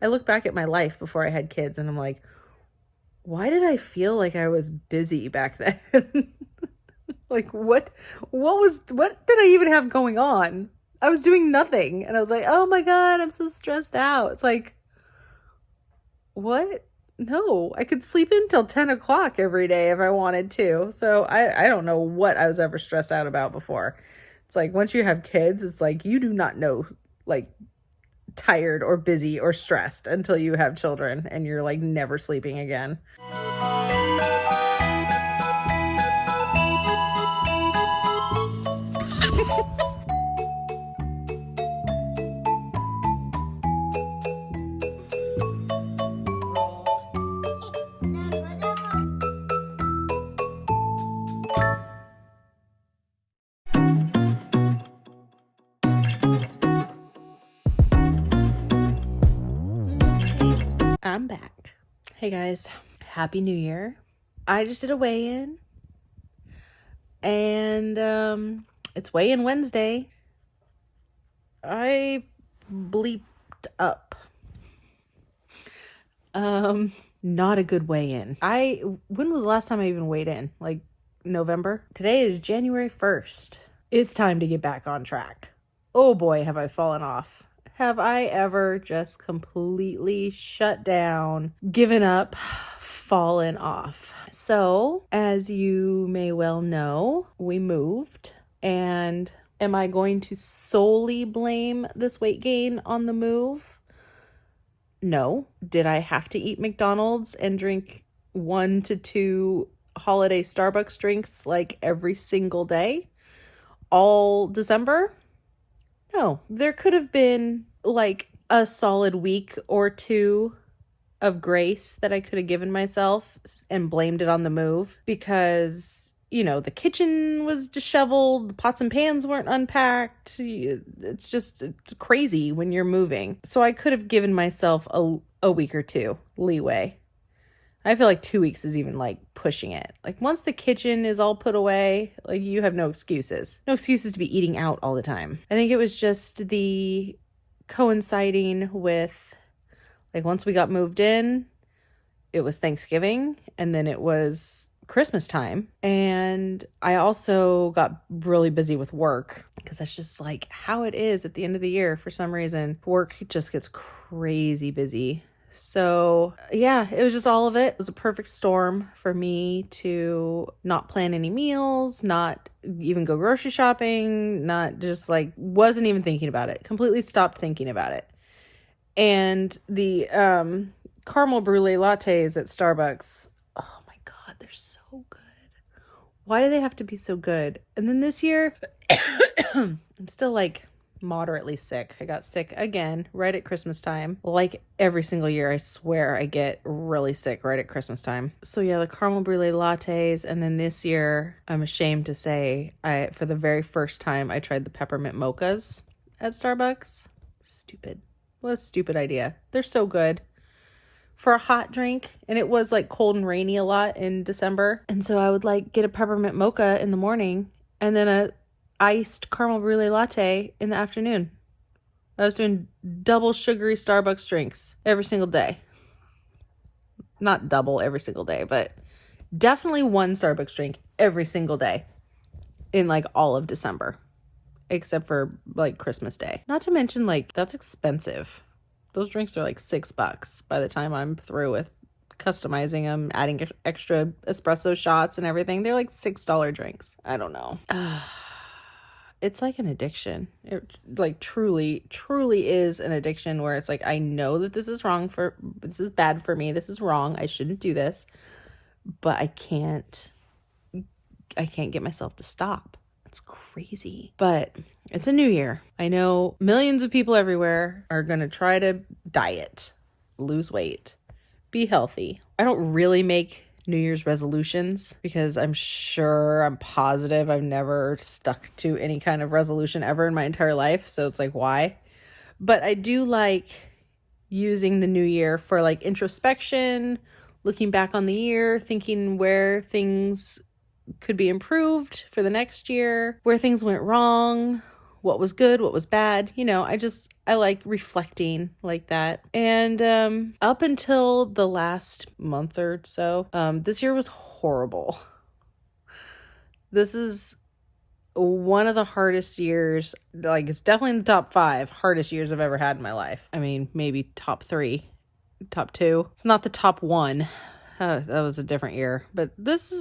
I look back at my life before I had kids and I'm like, why did I feel like I was busy back then? Like what did I even have going on? I was doing nothing and I was like, "Oh my God, I'm so stressed out." It's like, what? No, I could sleep until 10 o'clock every day if I wanted to. So I don't know what I was ever stressed out about before. It's like once you have kids, it's like you do not know like tired or busy or stressed until you have children and you're like never sleeping again. I'm back. Hey guys, happy new year. I just did a weigh-in and it's weigh-in Wednesday. I bleeped up. Not a good weigh-in. When was the last time I even weighed in? Like November? Today is January 1st. It's time to get back on track. Oh boy, have I fallen off. Have I ever just completely shut down, given up, fallen off? So, as you may well know, we moved. And am I going to solely blame this weight gain on the move? No. Did I have to eat McDonald's and drink 1 to 2 holiday Starbucks drinks like every single day all December? No. There could have been like a solid week or two of grace that I could have given myself and blamed it on the move because, you know, the kitchen was disheveled, the pots and pans weren't unpacked. It's just crazy when you're moving. So I could have given myself a week or two leeway. I feel like 2 weeks is even like pushing it. Like once the kitchen is all put away, like you have no excuses. No excuses to be eating out all the time. I think it was just the coinciding with like once we got moved in, it was Thanksgiving and then it was Christmas time. And I also got really busy with work because that's just like how it is at the end of the year. For some reason, work just gets crazy busy. So yeah, it was just all of it. It was a perfect storm for me to not plan any meals, not even go grocery shopping, not just like wasn't even thinking about it. Completely stopped thinking about it. And the caramel brulee lattes at Starbucks, oh my God, they're so good. Why do they have to be so good? And then this year, I'm still like moderately sick. I got sick again right at Christmas time. Like every single year, I swear I get really sick right at Christmas time. So yeah, the caramel brulee lattes. And then this year, I'm ashamed to say, for the very first time, I tried the peppermint mochas at Starbucks. Stupid. What a stupid idea. They're so good for a hot drink. And it was like cold and rainy a lot in December. And so I would like get a peppermint mocha in the morning and then a iced caramel brulee latte in the afternoon. I was doing double sugary Starbucks drinks every single day. Not double every single day, but definitely one Starbucks drink every single day in like all of December, except for like Christmas Day. Not to mention like that's expensive. Those drinks are like $6 by the time I'm through with customizing them, adding extra espresso shots and everything. They're like $6 drinks. I don't know. It's like an addiction. It like truly is an addiction where it's like, I know that this is bad for me. This is wrong. I shouldn't do this, but I can't get myself to stop. It's crazy, but it's a new year. I know millions of people everywhere are going to try to diet, lose weight, be healthy. I don't really make New Year's resolutions because I'm positive I've never stuck to any kind of resolution ever in my entire life. So it's like, why? But I do like using the new year for like introspection, looking back on the year, thinking where things could be improved for the next year, where things went wrong, what was good, what was bad. You know, I like reflecting like that. And up until the last month or so, this year was horrible. This is one of the hardest years, like it's definitely in the top 5 hardest years I've ever had in my life. I mean, maybe top 3, top 2. It's not the top 1. That was a different year, but this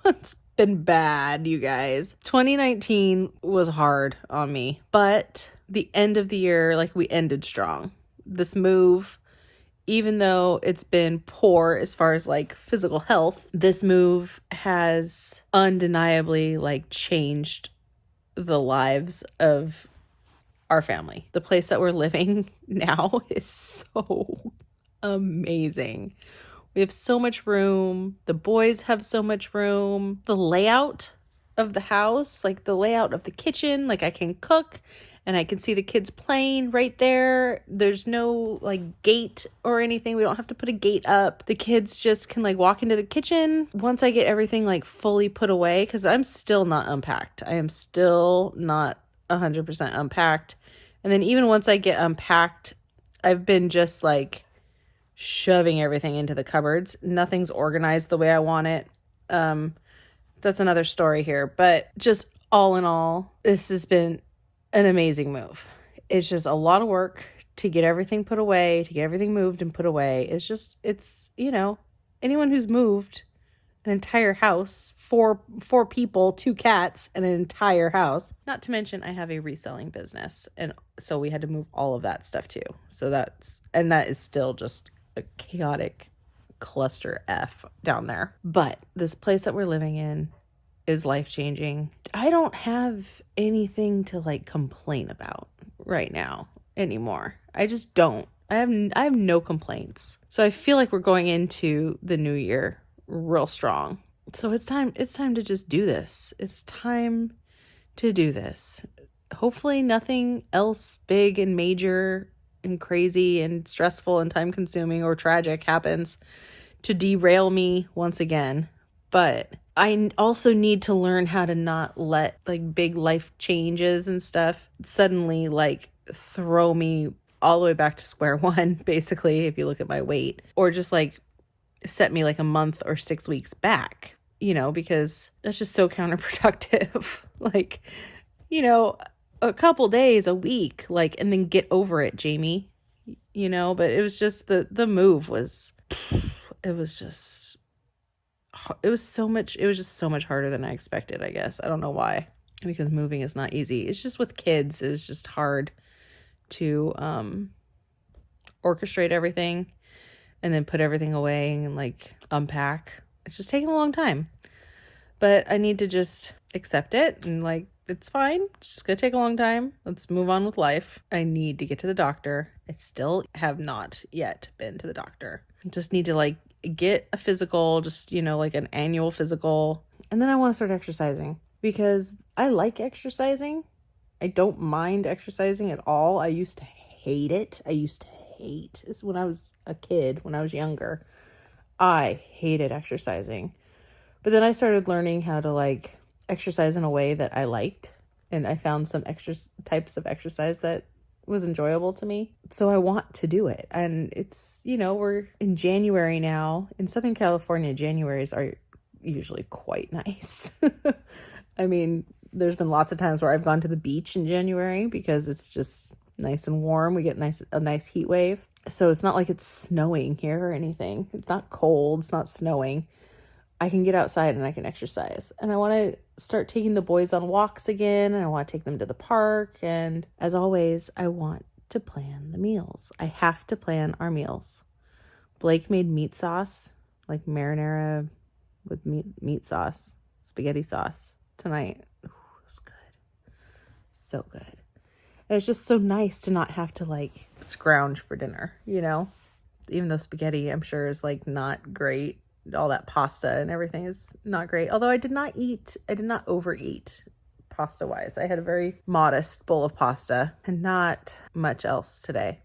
one's been bad, you guys. 2019 was hard on me, but the end of the year, like, we ended strong. This move, even though it's been poor as far as like physical health, this move has undeniably like changed the lives of our family. The place that we're living now is so amazing. We have so much room. The boys have so much room. The layout of the house, like the layout of the kitchen, like I can cook and I can see the kids playing right there. There's no like gate or anything. We don't have to put a gate up. The kids just can like walk into the kitchen once I get everything like fully put away, because I'm still not unpacked. I am still not 100% unpacked. And then even once I get unpacked, I've been just like shoving everything into the cupboards. Nothing's organized the way I want it. That's another story here, but just all in all, this has been an amazing move. It's just a lot of work to get everything put away, to get everything moved and put away. It's anyone who's moved an entire house, four people, 2 cats, and an entire house. Not to mention I have a reselling business, and so we had to move all of that stuff too. So that is still just a chaotic cluster F down there. But this place that we're living in is life-changing. I don't have anything to like complain about right now anymore. I just don't. I have no complaints. So I feel like we're going into the new year real strong. So it's time to just do this. It's time to do this. Hopefully nothing else big and major and crazy and stressful and time consuming or tragic happens to derail me once again. But I also need to learn how to not let like big life changes and stuff suddenly like throw me all the way back to square one, basically, if you look at my weight, or just like set me like a month or 6 weeks back, because that's just so counterproductive. Like, a couple days, a week, like, and then get over it, Jamie, but it was just the move was, it was just so much harder than I expected, I guess. I don't know why, because moving is not easy. It's just with kids, it's just hard to orchestrate everything and then put everything away and like unpack. It's just taking a long time, but I need to just accept it and like, it's fine. It's just gonna take a long time. Let's move on with life. I need to get to the doctor. I still have not yet been to the doctor. I just need to like get a physical, just, like an annual physical. And then I want to start exercising because I like exercising. I don't mind exercising at all. I used to hate it. This when I was a kid, when I was younger. I hated exercising. But then I started learning how to like exercise in a way that I liked. And I found some extra types of exercise that was enjoyable to me. So I want to do it. And it's, we're in January now. In Southern California, Januaries are usually quite nice. I mean, there's been lots of times where I've gone to the beach in January because it's just nice and warm. We get a nice heat wave. So it's not like it's snowing here or anything. It's not cold. It's not snowing. I can get outside and I can exercise. And I want to start taking the boys on walks again. And I want to take them to the park. And as always, I want to plan the meals. I have to plan our meals. Blake made meat sauce, like marinara with meat sauce, spaghetti sauce tonight. Ooh, it was good. So good. And it's just so nice to not have to like scrounge for dinner, even though spaghetti, I'm sure, is like not great. All that pasta and everything is not great. Although I did not overeat pasta wise. I had a very modest bowl of pasta and not much else today.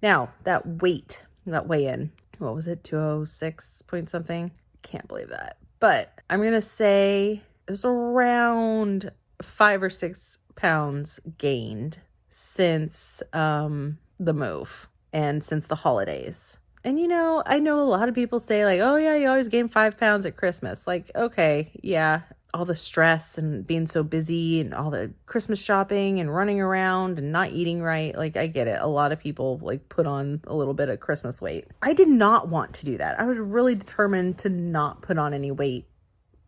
Now that weigh in, what was it? 206 point something. Can't believe that. But I'm going to say it was around 5 or 6 pounds gained since the move and since the holidays. And I know a lot of people say like, oh yeah, you always gain 5 pounds at Christmas. Like, okay, yeah, all the stress and being so busy and all the Christmas shopping and running around and not eating right. Like, I get it. A lot of people like put on a little bit of Christmas weight. I did not want to do that. I was really determined to not put on any weight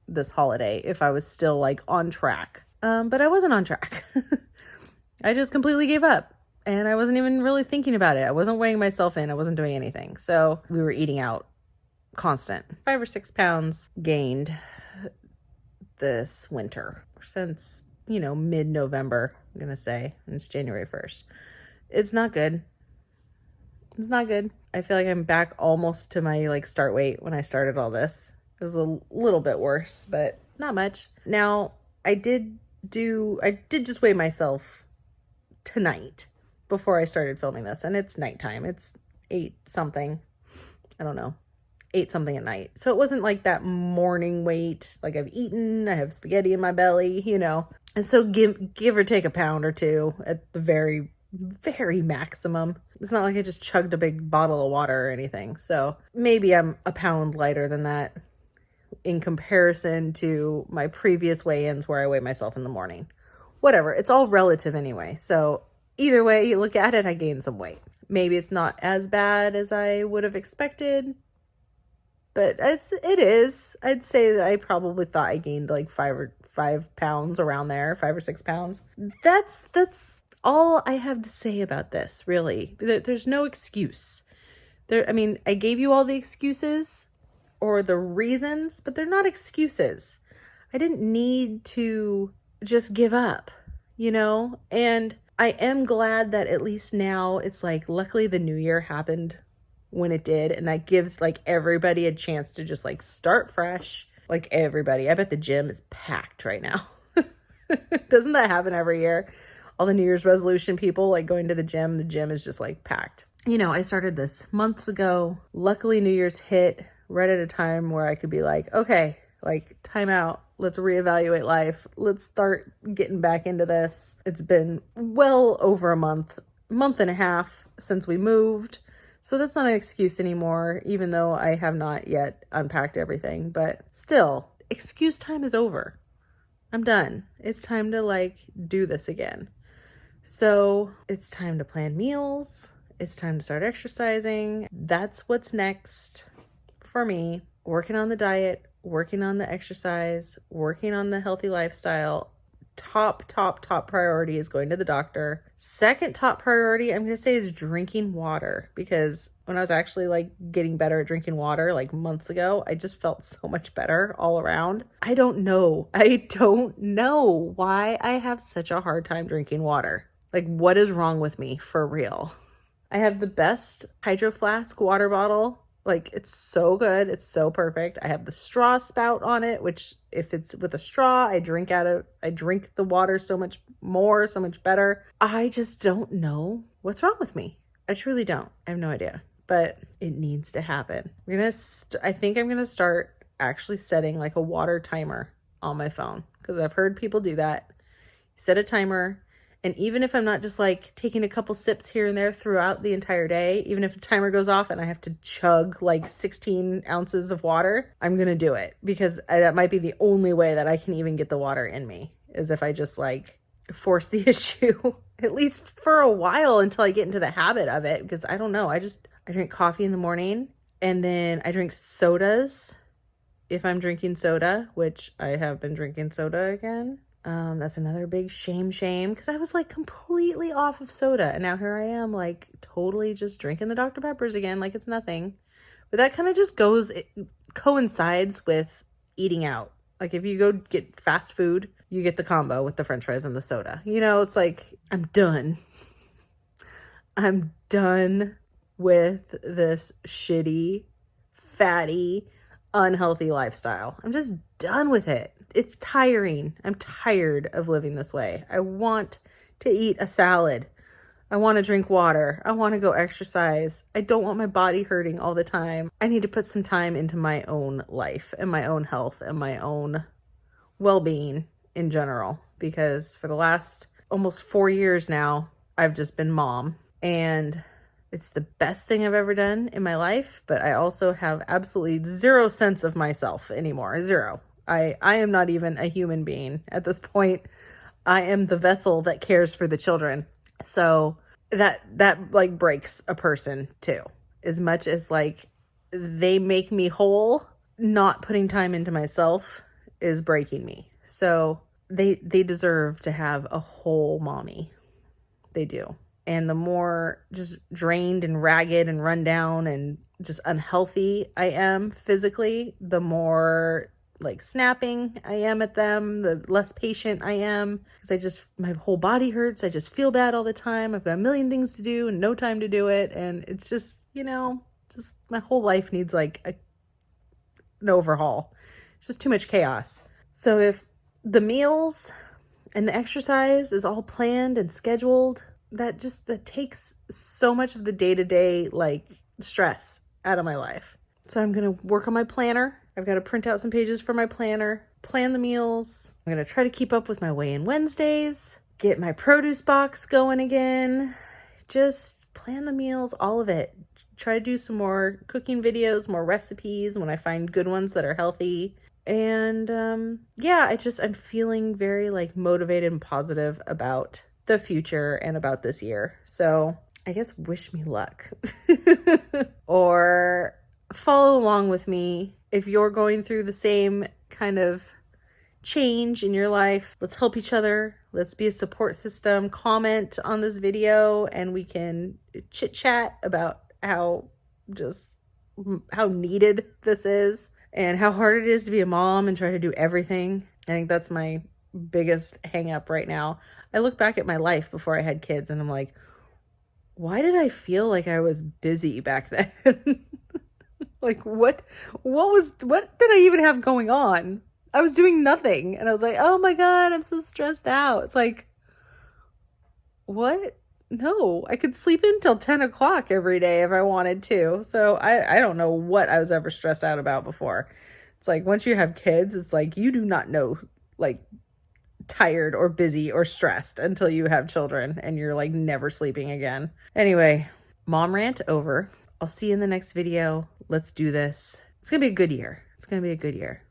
this holiday if I was still like on track. But I wasn't on track. I just completely gave up. And I wasn't even really thinking about it. I wasn't weighing myself in. I wasn't doing anything. So we were eating out constant. 5 or 6 pounds gained this winter since, mid-November, I'm going to say. And it's January 1st. It's not good. It's not good. I feel like I'm back almost to my like start weight when I started all this. It was a little bit worse, but not much. Now, I did just weigh myself tonight before I started filming this, and it's nighttime. It's 8 something. I don't know. 8 something at night. So it wasn't like that morning weight. Like I've eaten, I have spaghetti in my belly, And so give or take a pound or 2 at the very, very maximum. It's not like I just chugged a big bottle of water or anything. So maybe I'm a pound lighter than that in comparison to my previous weigh-ins where I weigh myself in the morning. Whatever. It's all relative anyway. So either way you look at it, I gained some weight. Maybe it's not as bad as I would have expected, but it is. I'd say that I probably thought I gained like 5 pounds around there, 5 or 6 pounds. That's all I have to say about this, really. There's no excuse. I gave you all the excuses or the reasons, but they're not excuses. I didn't need to just give up, and I am glad that at least now it's like, luckily the new year happened when it did. And that gives like everybody a chance to just like start fresh. Like everybody. I bet the gym is packed right now. Doesn't that happen every year? All the New Year's resolution people like going to the gym is just like packed. I started this months ago. Luckily New Year's hit right at a time where I could be like, okay, like time out. Let's reevaluate life. Let's start getting back into this. It's been well over a month and a half since we moved. So that's not an excuse anymore, even though I have not yet unpacked everything. But still, excuse time is over. I'm done. It's time to like do this again. So it's time to plan meals. It's time to start exercising. That's what's next for me. Working on the diet, working on the exercise, working on the healthy lifestyle. Top priority is going to the doctor. Second top priority, I'm going to say, is drinking water, because when I was actually like getting better at drinking water like months ago, I just felt so much better all around. I don't know why I have such a hard time drinking water. Like, what is wrong with me for real? I have the best Hydro Flask water bottle. Like, it's so good. It's so perfect. I have the straw spout on it, which if it's with a straw, I drink the water so much more, so much better. I just don't know what's wrong with me. I truly don't. I have no idea, but it needs to happen. I think I'm going to start actually setting like a water timer on my phone, because I've heard people do that. Set a timer. And even if I'm not just like taking a couple sips here and there throughout the entire day, even if the timer goes off and I have to chug like 16 ounces of water, I'm going to do it, because that might be the only way that I can even get the water in me, is if I just like force the issue, at least for a while, until I get into the habit of it. Because I don't know. I drink coffee in the morning, and then I drink sodas if I'm drinking soda, which I have been drinking soda again. That's another big shame, because I was like completely off of soda, and now here I am like totally just drinking the Dr. Peppers again like it's nothing. But that kind of just coincides with eating out. Like if you go get fast food, you get the combo with the french fries and the soda. It's like, I'm done. I'm done with this shitty, fatty, unhealthy lifestyle. I'm just done with it. It's tiring. I'm tired of living this way. I want to eat a salad. I want to drink water. I want to go exercise. I don't want my body hurting all the time. I need to put some time into my own life and my own health and my own well-being in general, because for the last almost 4 years now, I've just been mom, and it's the best thing I've ever done in my life, but I also have absolutely zero sense of myself anymore. Zero. I am not even a human being at this point. I am the vessel that cares for the children. So that like breaks a person too. As much as like they make me whole, not putting time into myself is breaking me. So they deserve to have a whole mommy. They do. And the more just drained and ragged and run down and just unhealthy I am physically, the more like snapping I am at them, the less patient I am, because my whole body hurts. I just feel bad all the time. I've got a million things to do and no time to do it. And it's just, just my whole life needs like an overhaul. It's just too much chaos. So if the meals and the exercise is all planned and scheduled, that takes so much of the day-to-day like stress out of my life. So I'm going to work on my planner. I've got to print out some pages for my planner, plan the meals. I'm going to try to keep up with my weigh-in Wednesdays, get my produce box going again, just plan the meals, all of it. Try to do some more cooking videos, more recipes when I find good ones that are healthy. And I'm feeling very like motivated and positive about the future and about this year. So I guess wish me luck or follow along with me if you're going through the same kind of change in your life. Let's help each other. Let's be a support system. Comment on this video and we can chit chat about how needed this is and how hard it is to be a mom and try to do everything. I think that's my biggest hang up right now. I look back at my life before I had kids and I'm like, why did I feel like I was busy back then? Like what did I even have going on? I was doing nothing and I was like, oh my God, I'm so stressed out. It's like, what? No, I could sleep until 10 o'clock every day if I wanted to. So I don't know what I was ever stressed out about before. It's like once you have kids, it's like you do not know like tired or busy or stressed until you have children and you're like never sleeping again. Anyway, mom rant over. I'll see you in the next video. Let's do this. It's gonna be a good year. It's gonna be a good year.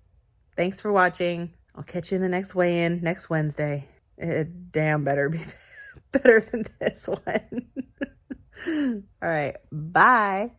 Thanks for watching. I'll catch you in the next weigh-in next Wednesday. It damn better be better than this one. All right, bye.